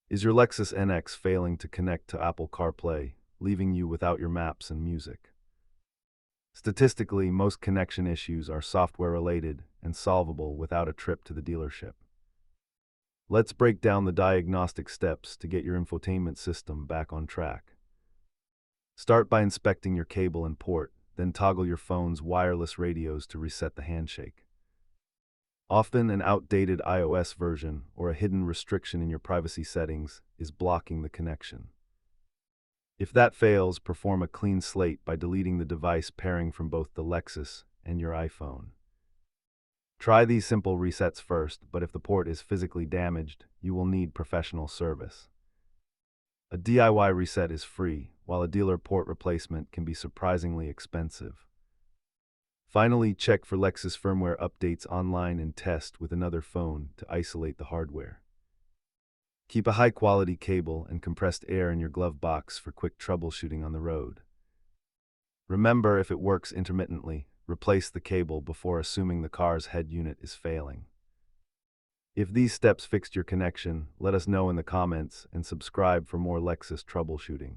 Is your Lexus NX failing to connect to Apple CarPlay, leaving you without your maps and music? Statistically, most connection issues are software-related and solvable without a trip to the dealership. Let's break down the diagnostic steps to get your infotainment system back on track. Start by inspecting your cable and port, then toggle your phone's wireless radios to reset the handshake. Often, an outdated iOS version or a hidden restriction in your privacy settings is blocking the connection. If that fails, perform a clean slate by deleting the device pairing from both the Lexus and your iPhone. Try these simple resets first, but if the port is physically damaged, you will need professional service. A DIY reset is free, while a dealer port replacement can be surprisingly expensive. Finally, check for Lexus firmware updates online and test with another phone to isolate the hardware. Keep a high-quality cable and compressed air in your glove box for quick troubleshooting on the road. Remember, if it works intermittently, replace the cable before assuming the car's head unit is failing. If these steps fixed your connection, let us know in the comments and subscribe for more Lexus troubleshooting.